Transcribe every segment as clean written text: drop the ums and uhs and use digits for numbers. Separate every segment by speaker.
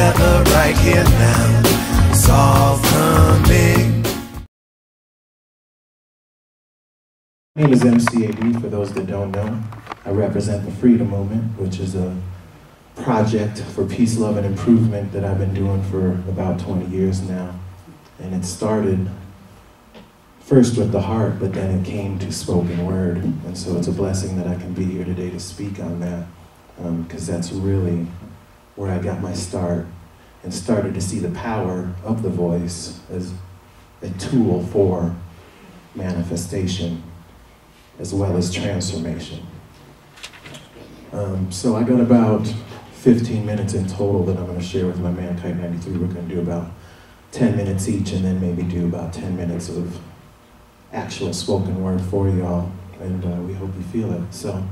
Speaker 1: together right here now. It's all coming.
Speaker 2: My name is MCAD, for those that don't know. I represent the Freedom Movement, which is a project for peace, love, and improvement that I've been doing for about 20 years now. And it started first with the heart, but then it came to spoken word. And so it's a blessing that I can be here today to speak on that, because that's really where I got my start and started to see the power of the voice as a tool for manifestation as well as transformation. So I got about 15 minutes in total that I'm going to share with my man Kite 93. We're going to do about 10 minutes each, and then maybe do about 10 minutes of actual spoken word for y'all, and we hope you feel it. So,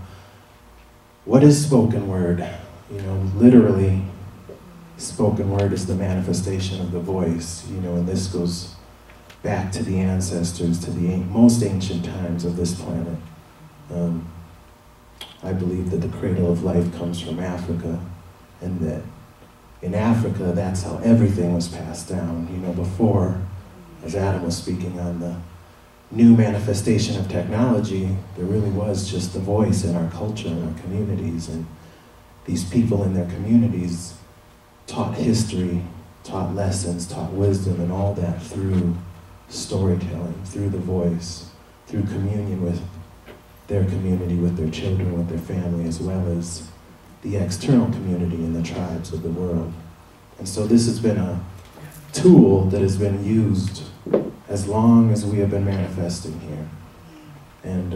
Speaker 2: what is spoken word? You know, literally, spoken word is the manifestation of the voice, you know, and this goes back to the ancestors, to the most ancient times of this planet. I believe that the cradle of life comes from Africa, and that in Africa, that's how everything was passed down. You know, before, as Adam was speaking on the new manifestation of technology, there really was just the voice in our culture, in our communities, and these people in their communities taught history, taught lessons, taught wisdom, and all that through storytelling, through the voice, through communion with their community, with their children, with their family, as well as the external community and the tribes of the world. And so this has been a tool that has been used as long as we have been manifesting here. And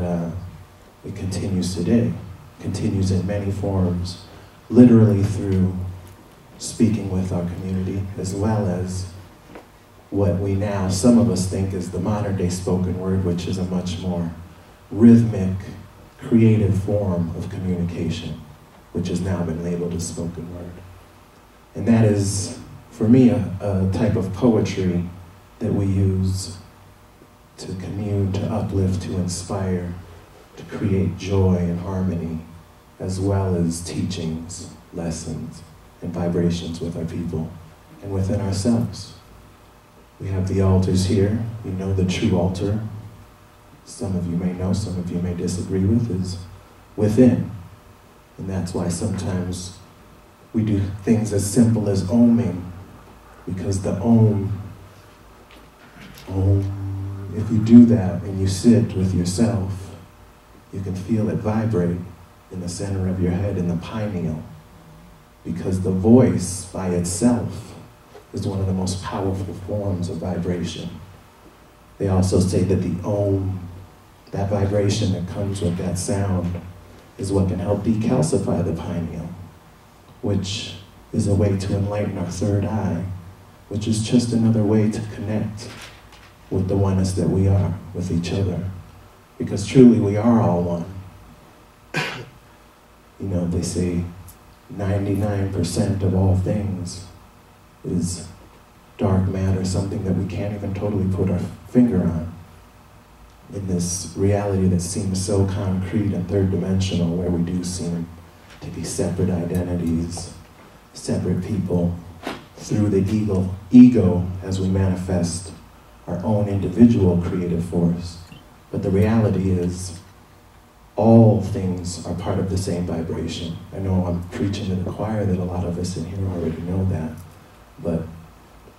Speaker 2: it continues today, continues in many forms, literally through speaking with our community, as well as what we now, some of us think is the modern day spoken word, which is a much more rhythmic, creative form of communication, which has now been labeled as spoken word. And that is, for me, a type of poetry that we use to commune, to uplift, to inspire, to create joy and harmony, as well as teachings, lessons, and vibrations with our people and within ourselves. We have the altars here. You know the true altar, some of you may know, some of you may disagree with, is within. And that's why sometimes we do things as simple as oming, because the om, if you do that and you sit with yourself, you can feel it vibrate in the center of your head, in the pineal, because the voice by itself is one of the most powerful forms of vibration. They also say that the om, that vibration that comes with that sound, is what can help decalcify the pineal, which is a way to enlighten our third eye, which is just another way to connect with the oneness that we are with each other. Because truly we are all one. You know, they say 99% of all things is dark matter, something that we can't even totally put our finger on. In this reality that seems so concrete and third dimensional, where we do seem to be separate identities, separate people, through the ego as we manifest our own individual creative force. But the reality is, all things are part of the same vibration. I know I'm preaching to the choir that a lot of us in here already know that, but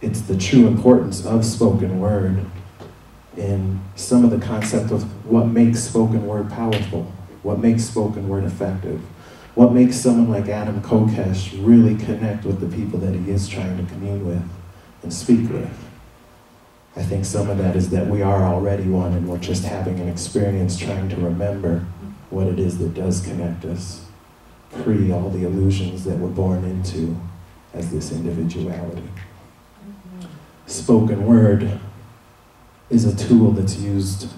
Speaker 2: it's the true importance of spoken word in some of the concept of what makes spoken word powerful, what makes spoken word effective, what makes someone like Adam Kokesh really connect with the people that he is trying to commune with and speak with. I think some of that is that we are already one, and we're just having an experience trying to remember what it is that does connect us, pre all the illusions that we're born into as this individuality. Spoken word is a tool that's used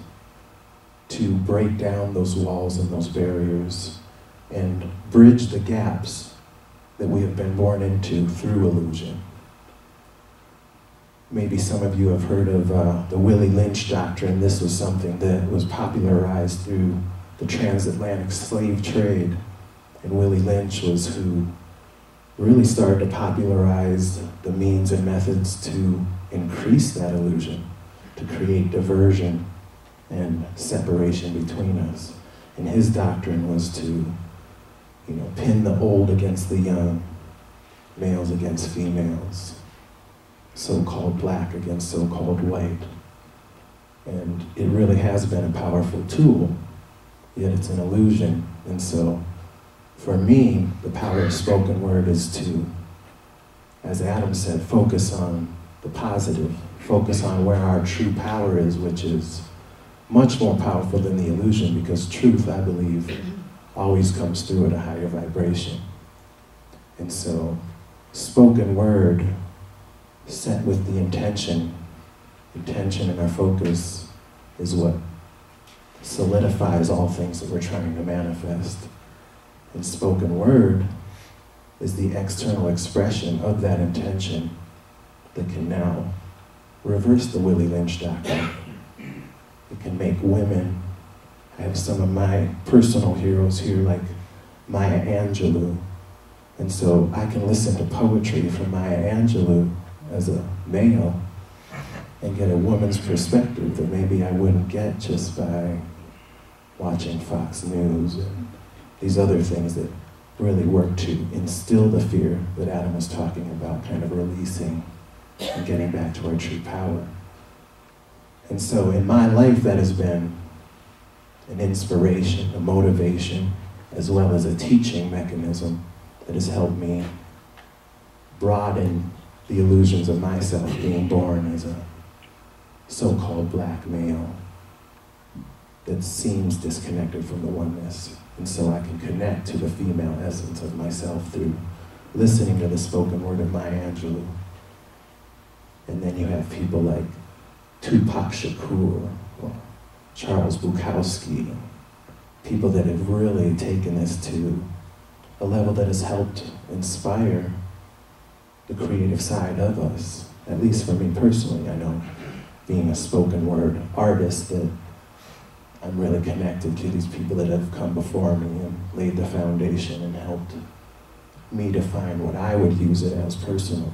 Speaker 2: to break down those walls and those barriers and bridge the gaps that we have been born into through illusion. Maybe some of you have heard of the Willie Lynch doctrine. This was something that was popularized through the transatlantic slave trade. And Willie Lynch was who really started to popularize the means and methods to increase that illusion, to create diversion and separation between us. And his doctrine was to, pin the old against the young, males against females, so-called black against so-called white. And it really has been a powerful tool, yet it's an illusion. And so, for me, the power of spoken word is to, as Adam said, focus on the positive, focus on where our true power is, which is much more powerful than the illusion, because truth, I believe, always comes through at a higher vibration. And so, spoken word set with the intention and our focus is what solidifies all things that we're trying to manifest. And spoken word is the external expression of that intention that can now reverse the Willie Lynch doctrine. It can make women, I have some of my personal heroes here like Maya Angelou, and so I can listen to poetry from Maya Angelou as a male and get a woman's perspective that maybe I wouldn't get just by watching Fox News and these other things that really work to instill the fear that Adam was talking about, kind of releasing and getting back to our true power. And so in my life, that has been an inspiration, a motivation, as well as a teaching mechanism that has helped me broaden the illusions of myself being born as a so-called black male that seems disconnected from the oneness. And so I can connect to the female essence of myself through listening to the spoken word of Maya Angelou. And then you have people like Tupac Shakur or Charles Bukowski, people that have really taken this to a level that has helped inspire the creative side of us. At least for me personally, I know being a spoken word artist that I'm really connected to these people that have come before me and laid the foundation and helped me define what I would use it as personally.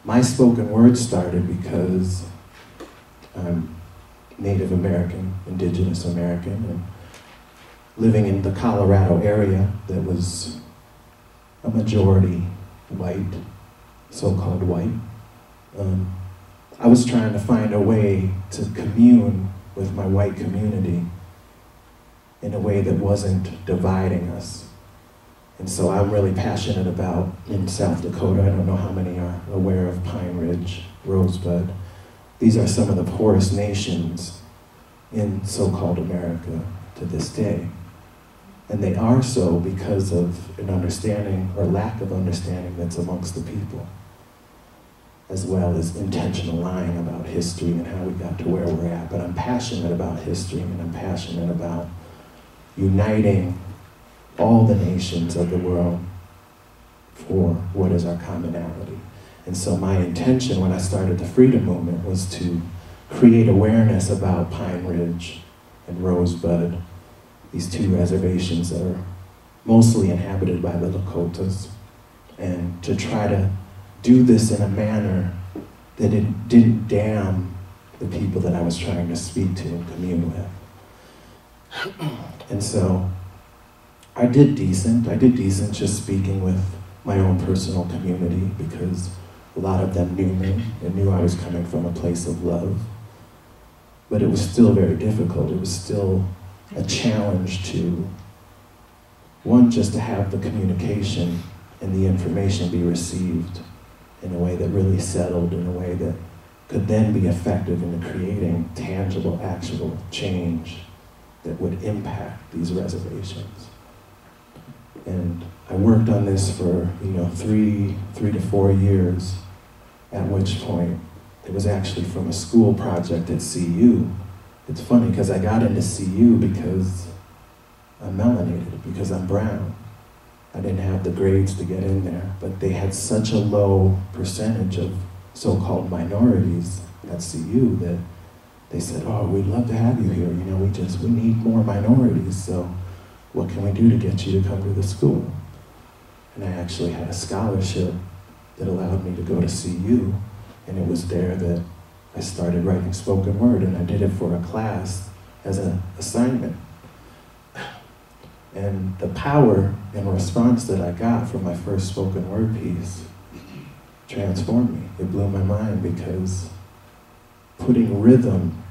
Speaker 2: My spoken word started because I'm Native American, Indigenous American, and living in the Colorado area that was a majority white, so-called white. I was trying to find a way to commune with my white community in a way that wasn't dividing us. And so I'm really passionate about, in South Dakota, I don't know how many are aware of Pine Ridge, Rosebud. These are some of the poorest nations in so-called America to this day. And they are so because of an understanding or lack of understanding that's amongst the people, as well as intentional lying about history and how we got to where we're at. But I'm passionate about history, and I'm passionate about uniting all the nations of the world for what is our commonality. And so my intention when I started the freedom movement was to create awareness about Pine Ridge and Rosebud, these two reservations that are mostly inhabited by the Lakotas, and to try to do this in a manner that it didn't damn the people that I was trying to speak to and commune with. And so I did decent just speaking with my own personal community because a lot of them knew me and knew I was coming from a place of love. But it was still very difficult. It was still a challenge to, one, just to have the communication and the information be received in a way that really settled, in a way that could then be effective in creating tangible, actual change that would impact these reservations. And I worked on this for 3 to 4 years, at which point it was actually from a school project at CU. It's funny because I got into CU because I'm melanated, because I'm brown. I didn't have the grades to get in there, but they had such a low percentage of so-called minorities at CU that they said, oh, we'd love to have you here. We need more minorities, so what can we do to get you to come to the school? And I actually had a scholarship that allowed me to go to CU, and it was there that I started writing spoken word, and I did it for a class as an assignment. And the power and response that I got from my first spoken word piece transformed me. It blew my mind, because putting rhythm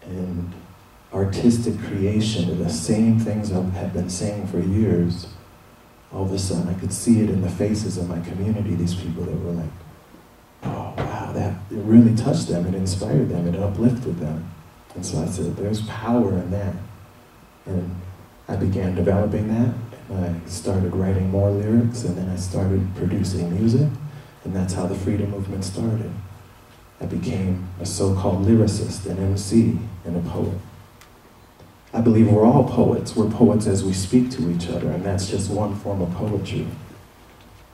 Speaker 2: and artistic creation to the same things I had been saying for years, all of a sudden I could see it in the faces of my community, these people that were like, oh wow, that it really touched them, it inspired them, it uplifted them. And so I said, there's power in that. And I began developing that, and I started writing more lyrics, and then I started producing music, and that's how the freedom movement started. I became a so-called lyricist, an MC, and a poet. I believe we're all poets. We're poets as we speak to each other, and that's just one form of poetry.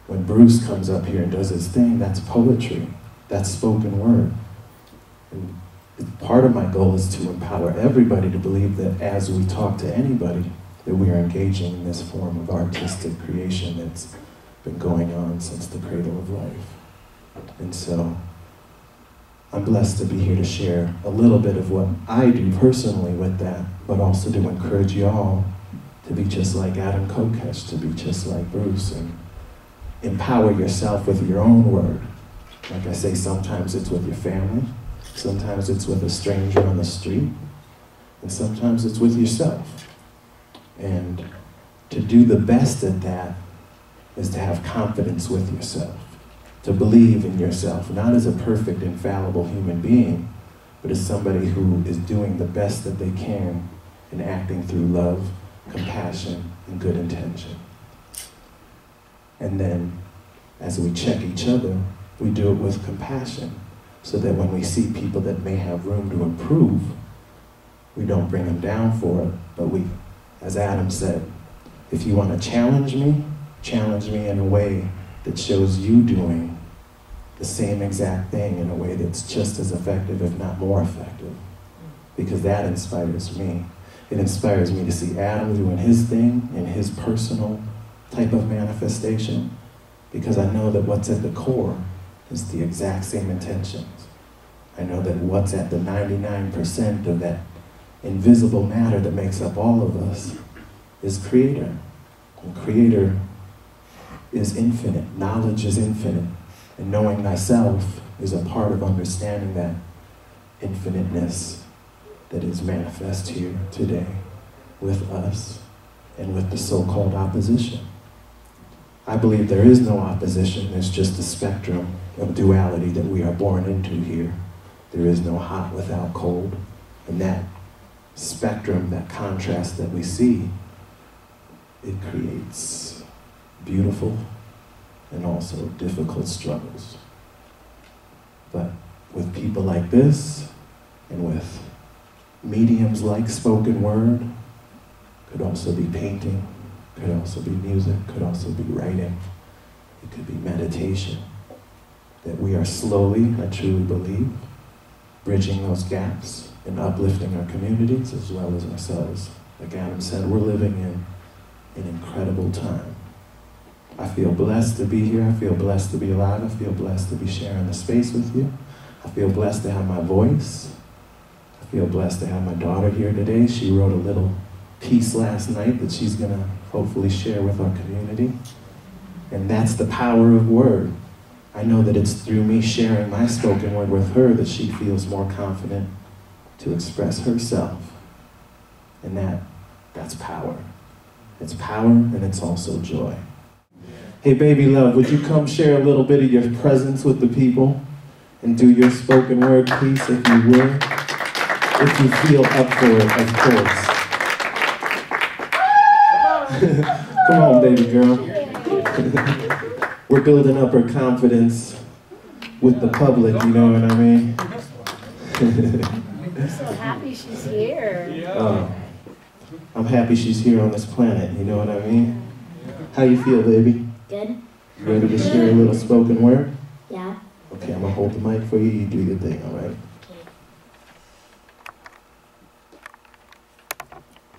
Speaker 2: When Bruce comes up here and does his thing, that's poetry. That's spoken word. And part of my goal is to empower everybody to believe that as we talk to anybody, that we are engaging in this form of artistic creation that's been going on since the cradle of life. And so, I'm blessed to be here to share a little bit of what I do personally with that, but also to encourage y'all to be just like Adam Kokesh, to be just like Bruce, and empower yourself with your own word. Like I say, sometimes it's with your family, sometimes it's with a stranger on the street, and sometimes it's with yourself. And to do the best at that is to have confidence with yourself, to believe in yourself, not as a perfect, infallible human being, but as somebody who is doing the best that they can and acting through love, compassion, and good intention. And then, as we check each other, we do it with compassion, so that when we see people that may have room to improve, we don't bring them down for it, but we, as Adam said, if you want to challenge me in a way that shows you doing the same exact thing in a way that's just as effective, if not more effective. Because that inspires me. It inspires me to see Adam doing his thing in his personal type of manifestation, because I know that what's at the core is the exact same intentions. I know that what's at the 99% of that invisible matter that makes up all of us is Creator. And Creator is infinite. Knowledge is infinite. And knowing thyself is a part of understanding that infiniteness that is manifest here today with us and with the so-called opposition. I believe there is no opposition. There's just a spectrum of duality that we are born into here. There is no hot without cold. And that spectrum, that contrast that we see, it creates beautiful and also difficult struggles. But with people like this, and with mediums like spoken word, could also be painting, could also be music, could also be writing, it could be meditation, that we are slowly, I truly believe, bridging those gaps and uplifting our communities as well as ourselves. Like Adam said, we're living in an incredible time. I feel blessed to be here. I feel blessed to be alive. I feel blessed to be sharing the space with you. I feel blessed to have my voice. I feel blessed to have my daughter here today. She wrote a little piece last night that she's going to hopefully share with our community. And that's the power of word. I know that it's through me sharing my spoken word with her that she feels more confident to express herself. And that's power. It's power, and it's also joy. Hey, baby love, would you come share a little bit of your presence with the people and do your spoken word piece, if you will? If you feel up for it, of course. Come on, baby girl. We're building up her confidence with the public, you know what I mean?
Speaker 3: I'm so happy she's here.
Speaker 2: I'm happy she's here on this planet, you know what I mean? How you feel, baby?
Speaker 3: Good?
Speaker 2: Ready to share a little spoken word?
Speaker 3: Yeah.
Speaker 2: Okay, I'm gonna hold the mic for you, you do your thing, all right?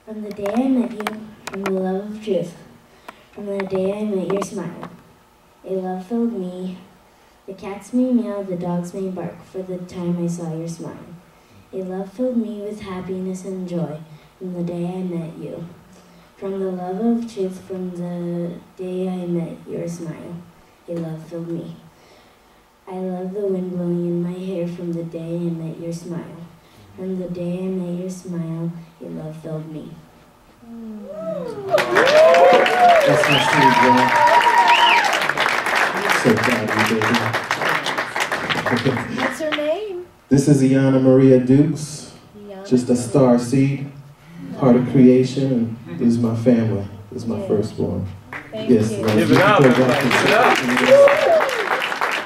Speaker 3: From the day I met you, from the love of truth,
Speaker 4: From the day I met your smile. A love filled me. The cats may meow, the dogs may bark, for the time I saw your smile. A love filled me with happiness and joy from the day I met you. From the love of truth, from the day I met your smile. A love filled me. I love the wind blowing in my hair from the day I met your smile. From the day I met your smile, a love filled me.
Speaker 2: That's my sweet girl. So proud of you, baby.
Speaker 3: What's her name?
Speaker 2: This is Iana Maria Dukes, just a star seed, part of creation, and this is my family. This is my firstborn.
Speaker 3: Thank
Speaker 2: Yes,
Speaker 3: you.
Speaker 5: Give it up.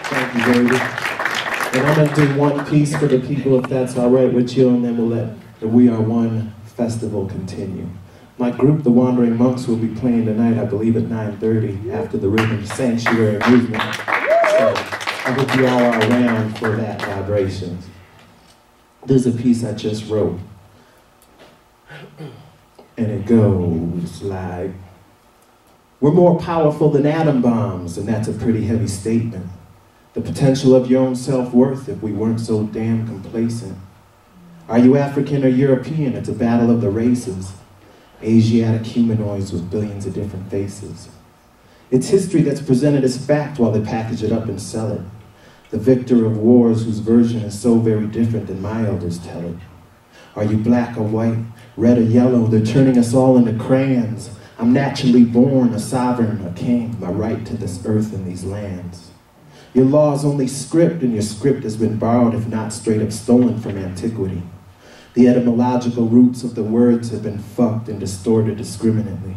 Speaker 2: Thank you, baby. And I'm going to do one piece for the people, if that's all right with you, and then we'll let the We Are One festival continue. My group, the Wandering Monks, will be playing tonight, I believe at 9:30, after the Rhythm Sanctuary movement. So I hope you all are around for that vibration. There's a piece I just wrote, and it goes like, we're more powerful than atom bombs, and that's a pretty heavy statement. The potential of your own self-worth if we weren't so damn complacent. Are you African or European? It's a battle of the races. Asiatic humanoids with billions of different faces. It's history that's presented as fact while they package it up and sell it. The victor of wars whose version is so very different than my elders tell it. Are you black or white, red or yellow? They're turning us all into crayons. I'm naturally born a sovereign, a king, my right to this earth and these lands. Your law is only script, and your script has been borrowed, if not straight up stolen from antiquity. The etymological roots of the words have been fucked and distorted discriminately.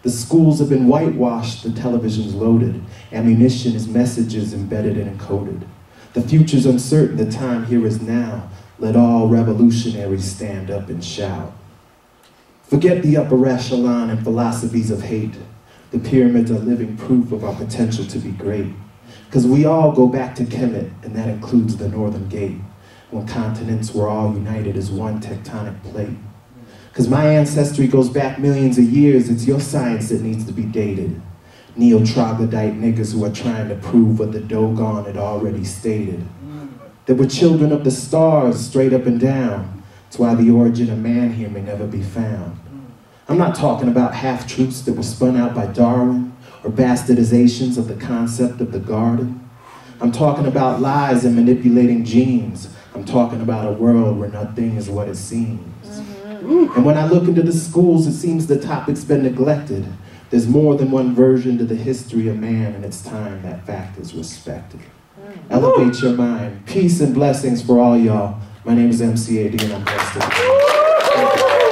Speaker 2: The schools have been whitewashed, the television's loaded. Ammunition is messages embedded and encoded. The future's uncertain, the time here is now. Let all revolutionaries stand up and shout. Forget the upper echelon and philosophies of hate. The pyramids are living proof of our potential to be great. Because we all go back to Kemet, and that includes the Northern Gate, when continents were all united as one tectonic plate. Because my ancestry goes back millions of years, it's your science that needs to be dated. Neo-troglodyte niggas who are trying to prove what the Dogon had already stated. That we're children of the stars, straight up and down. It's why the origin of man here may never be found. I'm not talking about half-truths that were spun out by Darwin, or bastardizations of the concept of the garden. I'm talking about lies and manipulating genes. I'm talking about a world where nothing is what it seems. And when I look into the schools, it seems the topic's been neglected. There's more than one version to the history of man, and it's time that fact is respected. Elevate your mind. Peace and blessings for all y'all. My name is MCAD, and I'm blessed to be here.